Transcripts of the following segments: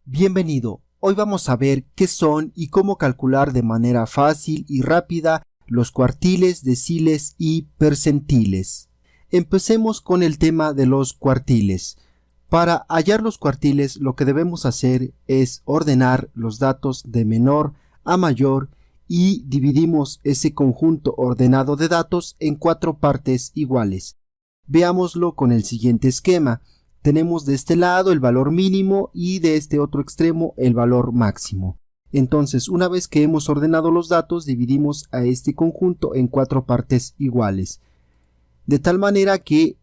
Bienvenido, hoy vamos a ver qué son y cómo calcular de manera fácil y rápida los cuartiles, deciles y percentiles. Empecemos con el tema de los cuartiles. Para hallar los cuartiles lo que debemos hacer es ordenar los datos de menor a mayor y dividimos ese conjunto ordenado de datos en 4 partes iguales. Veámoslo con el siguiente esquema. Tenemos de este lado el valor mínimo y de este otro extremo el valor máximo. Entonces, una vez que hemos ordenado los datos, dividimos a este conjunto en 4 partes iguales. De tal manera que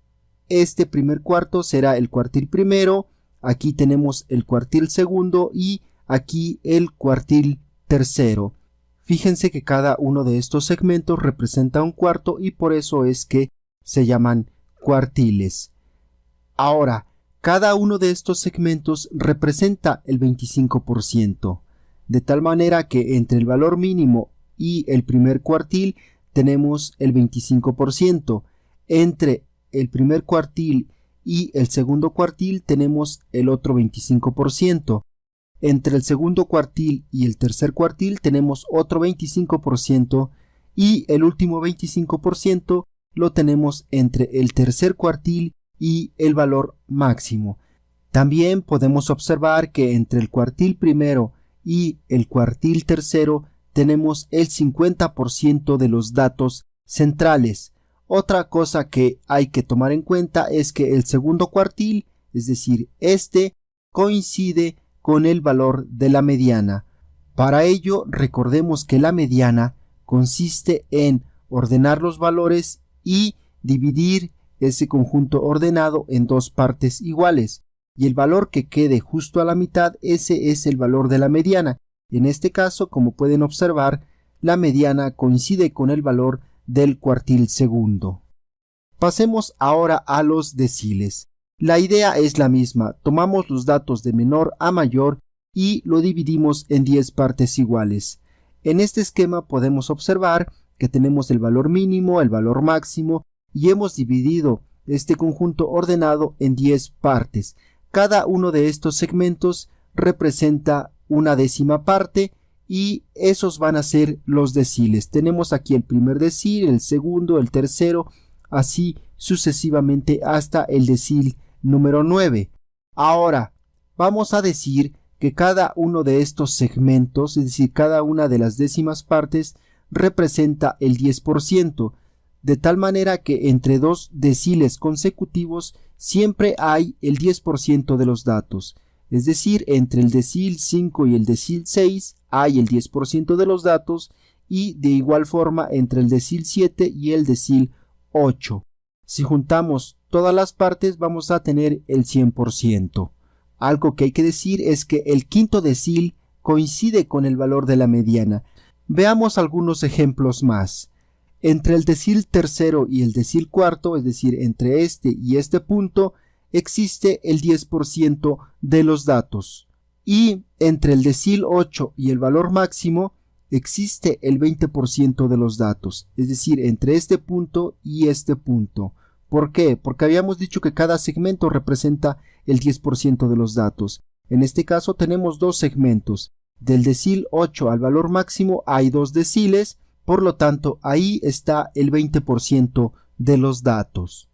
este primer cuarto será el cuartil primero, aquí tenemos el cuartil segundo y aquí el cuartil tercero. Fíjense que cada uno de estos segmentos representa un cuarto y por eso es que se llaman cuartiles. Ahora, cada uno de estos segmentos representa el 25%, de tal manera que entre el valor mínimo y el primer cuartil tenemos el 25%, entre el primer cuartil y el segundo cuartil tenemos el otro 25%, entre el segundo cuartil y el tercer cuartil tenemos otro 25% y el último 25% lo tenemos entre el tercer cuartil y el valor máximo. También podemos observar que entre el cuartil primero y el cuartil tercero tenemos el 50% de los datos centrales. Otra cosa que hay que tomar en cuenta es que el segundo cuartil, es decir, este, coincide con el valor de la mediana. Para ello, recordemos que la mediana consiste en ordenar los valores y dividir ese conjunto ordenado en 2 partes iguales, y el valor que quede justo a la mitad, ese es el valor de la mediana. En este caso, como pueden observar, la mediana coincide con el valor del cuartil segundo. Pasemos ahora a los deciles. La idea es la misma, tomamos los datos de menor a mayor y lo dividimos en 10 partes iguales. En este esquema podemos observar que tenemos el valor mínimo, el valor máximo, y hemos dividido este conjunto ordenado en 10 partes. Cada uno de estos segmentos representa una décima parte y esos van a ser los deciles. Tenemos aquí el primer decil, el segundo, el tercero, así sucesivamente hasta el decil número 9. Ahora, vamos a decir que cada uno de estos segmentos, es decir, cada una de las décimas partes, representa el 10%. De tal manera que entre 2 deciles consecutivos siempre hay el 10% de los datos. Es decir, entre el decil 5 y el decil 6 hay el 10% de los datos y de igual forma entre el decil 7 y el decil 8. Si juntamos todas las partes vamos a tener el 100%. Algo que hay que decir es que el quinto decil coincide con el valor de la mediana. Veamos algunos ejemplos más. Entre el decil tercero y el decil cuarto, es decir, entre este y este punto, existe el 10% de los datos. Y entre el decil 8 y el valor máximo, existe el 20% de los datos. Es decir, entre este punto y este punto. ¿Por qué? Porque habíamos dicho que cada segmento representa el 10% de los datos. En este caso tenemos 2 segmentos. Del decil 8 al valor máximo hay 2 deciles. Por lo tanto, ahí está el 20% de los datos.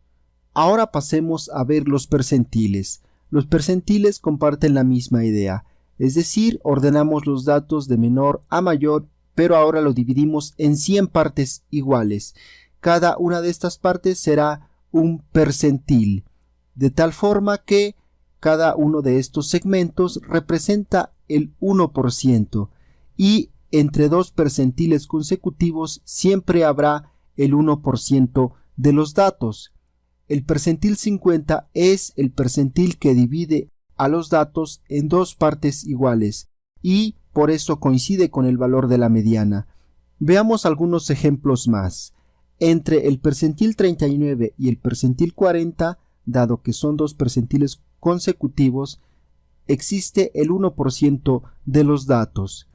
Ahora pasemos a ver los percentiles. Los percentiles comparten la misma idea, es decir, ordenamos los datos de menor a mayor, pero ahora lo dividimos en 100 partes iguales. Cada una de estas partes será un percentil, de tal forma que cada uno de estos segmentos representa el 1% y entre 2 percentiles consecutivos siempre habrá el 1% de los datos. El percentil 50 es el percentil que divide a los datos en 2 partes iguales y por eso coincide con el valor de la mediana. Veamos algunos ejemplos más. Entre el percentil 39 y el percentil 40, dado que son 2 percentiles consecutivos, existe el 1% de los datos.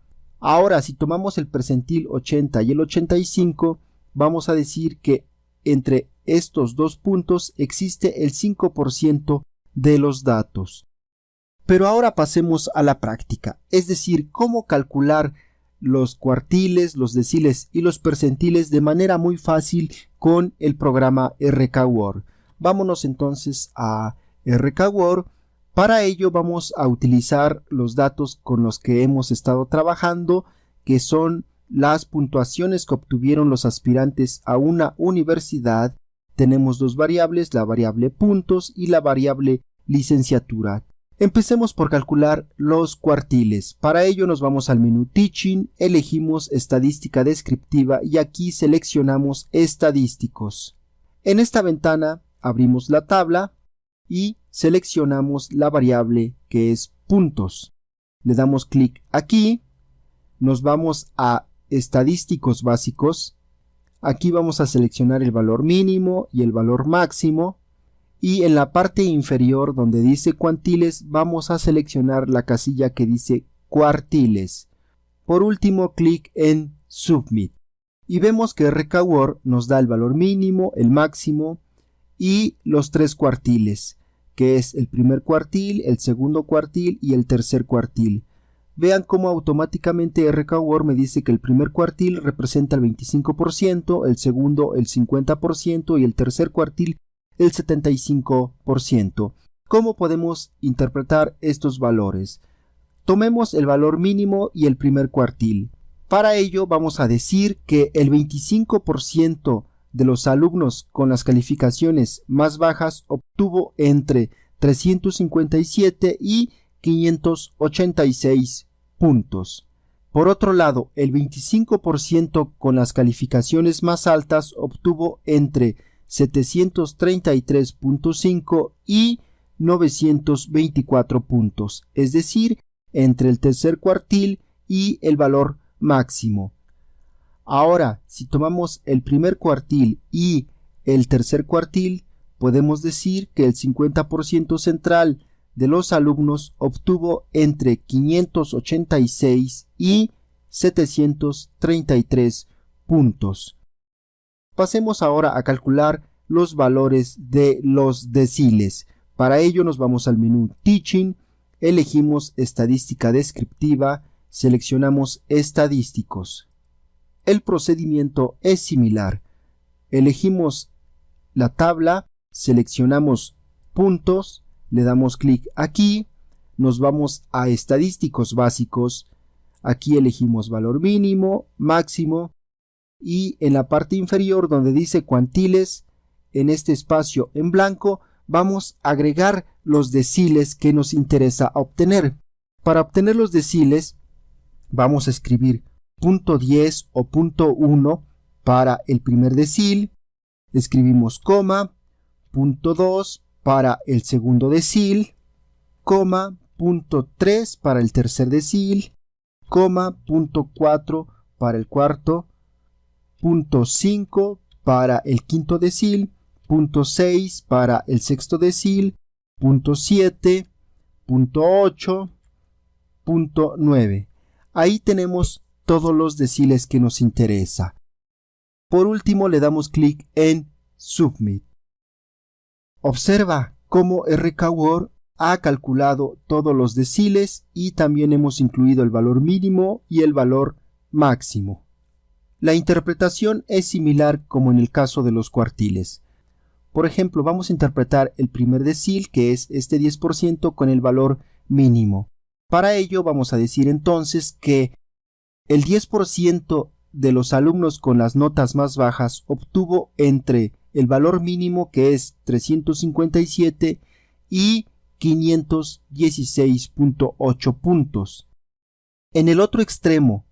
Ahora, si tomamos el percentil 80 y el 85, vamos a decir que entre estos 2 puntos existe el 5% de los datos. Pero ahora pasemos a la práctica, es decir, cómo calcular los cuartiles, los deciles y los percentiles de manera muy fácil con el programa RK-Word. Vámonos entonces a RK-Word. Para ello vamos a utilizar los datos con los que hemos estado trabajando, que son las puntuaciones que obtuvieron los aspirantes a una universidad. Tenemos dos variables, la variable puntos y la variable licenciatura. Empecemos por calcular los cuartiles. Para ello nos vamos al menú Teaching, elegimos Estadística Descriptiva y aquí seleccionamos Estadísticos. En esta ventana abrimos la tabla y seleccionamos la variable que es puntos. Le damos clic aquí, nos vamos a Estadísticos Básicos. Aquí vamos a seleccionar el valor mínimo y el valor máximo. Y en la parte inferior donde dice cuantiles vamos a seleccionar la casilla que dice cuartiles. Por último, clic en Submit. Y vemos que RK-Word nos da el valor mínimo, el máximo y los tres cuartiles, que es el primer cuartil, el segundo cuartil y el tercer cuartil. Vean cómo automáticamente RK-Word me dice que el primer cuartil representa el 25%, el segundo el 50% y el tercer cuartil el 75%. ¿Cómo podemos interpretar estos valores? Tomemos el valor mínimo y el primer cuartil. Para ello vamos a decir que el 25% de los alumnos con las calificaciones más bajas obtuvo entre 357 y 586 puntos. Por otro lado, el 25% con las calificaciones más altas obtuvo entre 733.5 y 924 puntos, es decir, entre el tercer cuartil y el valor máximo. Ahora, si tomamos el primer cuartil y el tercer cuartil, podemos decir que el 50% central de los alumnos obtuvo entre 586 y 733 puntos. Pasemos ahora a calcular los valores de los deciles. Para ello nos vamos al menú Teaching, elegimos Estadística Descriptiva, seleccionamos Estadísticos. El procedimiento es similar. Elegimos la tabla, seleccionamos puntos, le damos clic aquí, nos vamos a Estadísticos Básicos, aquí elegimos valor mínimo, máximo, y en la parte inferior donde dice cuantiles, en este espacio en blanco, vamos a agregar los deciles que nos interesa obtener. Para obtener los deciles, vamos a escribir punto 10 o punto 1 para el primer decil, escribimos coma, punto 2 para el segundo decil, coma, punto 3 para el tercer decil, coma, punto 4 para el cuarto, punto 5 para el quinto decil, punto 6 para el sexto decil, punto 7, punto 8, punto 9. Ahí tenemos todos los deciles que nos interesa. Por último le damos clic en Submit. Observa cómo RK-Word ha calculado todos los deciles y también hemos incluido el valor mínimo y el valor máximo. La interpretación es similar como en el caso de los cuartiles. Por ejemplo, vamos a interpretar el primer decil, que es este 10%, con el valor mínimo. Para ello vamos a decir entonces que el 10% de los alumnos con las notas más bajas obtuvo entre el valor mínimo, que es 357, y 516.8 puntos. En el otro extremo,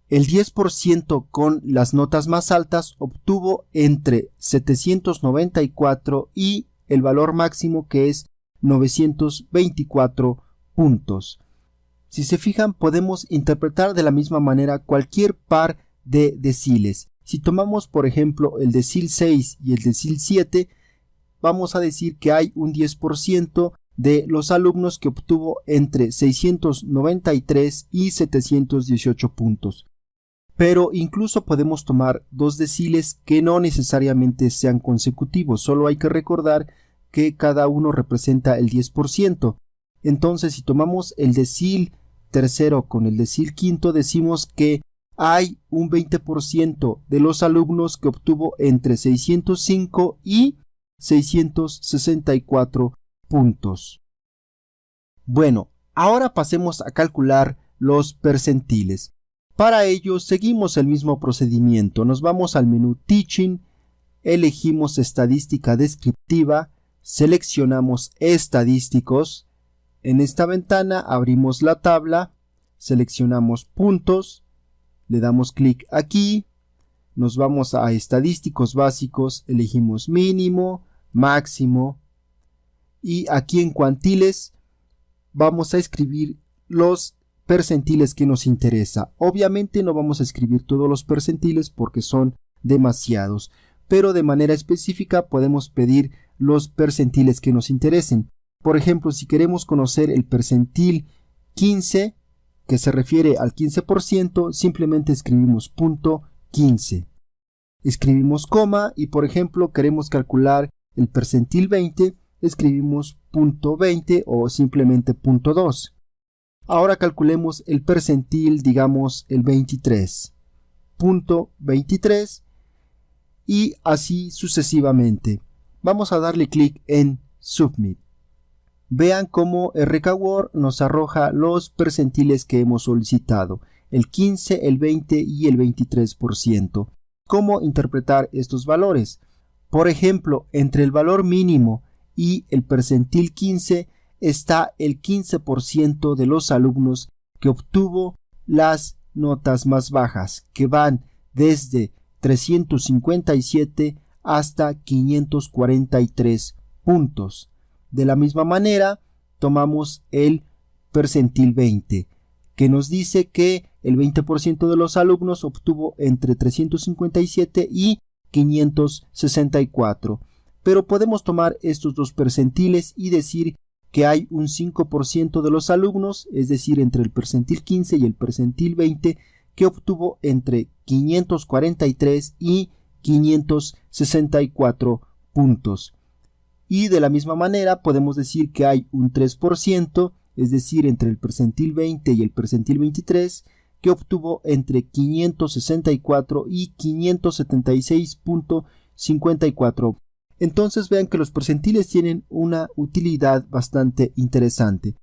el 10% con las notas más altas obtuvo entre 794 y el valor máximo, que es 924 puntos. Si se fijan, podemos interpretar de la misma manera cualquier par de deciles. Si tomamos, por ejemplo, el decil 6 y el decil 7, vamos a decir que hay un 10% de los alumnos que obtuvo entre 693 y 718 puntos. Pero incluso podemos tomar dos deciles que no necesariamente sean consecutivos, solo hay que recordar que cada uno representa el 10%. Entonces, si tomamos el decil tercero con el decil quinto, decimos que hay un 20% de los alumnos que obtuvo entre 605 y 664 puntos. Bueno, ahora pasemos a calcular los percentiles. Para ello seguimos el mismo procedimiento. Nos vamos al menú Teaching, elegimos estadística descriptiva, seleccionamos estadísticos. En esta ventana abrimos la tabla, seleccionamos puntos, le damos clic aquí, nos vamos a estadísticos básicos, elegimos mínimo, máximo y aquí en cuantiles vamos a escribir los percentiles que nos interesa. Obviamente no vamos a escribir todos los percentiles porque son demasiados, pero de manera específica podemos pedir los percentiles que nos interesen. Por ejemplo, si queremos conocer el percentil 15, que se refiere al 15%, simplemente escribimos punto 15. Escribimos coma y, por ejemplo, queremos calcular el percentil 20, escribimos punto 20 o simplemente punto 2. Ahora calculemos el percentil, digamos el 23, punto 23 y así sucesivamente. Vamos a darle clic en Submit. Vean cómo RKWord nos arroja los percentiles que hemos solicitado, el 15, el 20 y el 23%. ¿Cómo interpretar estos valores? Por ejemplo, entre el valor mínimo y el percentil 15 está el 15% de los alumnos que obtuvo las notas más bajas, que van desde 357 hasta 543 puntos. De la misma manera, tomamos el percentil 20, que nos dice que el 20% de los alumnos obtuvo entre 357 y 564. Pero podemos tomar estos dos percentiles y decir que hay un 5% de los alumnos, es decir, entre el percentil 15 y el percentil 20, que obtuvo entre 543 y 564 puntos. Y de la misma manera podemos decir que hay un 3%, es decir, entre el percentil 20 y el percentil 23, que obtuvo entre 564 y 576.54. Entonces vean que los percentiles tienen una utilidad bastante interesante.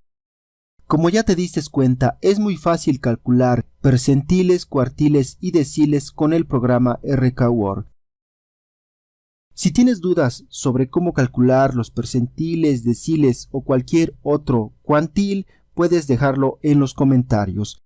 Como ya te diste cuenta, es muy fácil calcular percentiles, cuartiles y deciles con el programa RKWord. Si tienes dudas sobre cómo calcular los percentiles, deciles o cualquier otro cuantil, puedes dejarlo en los comentarios.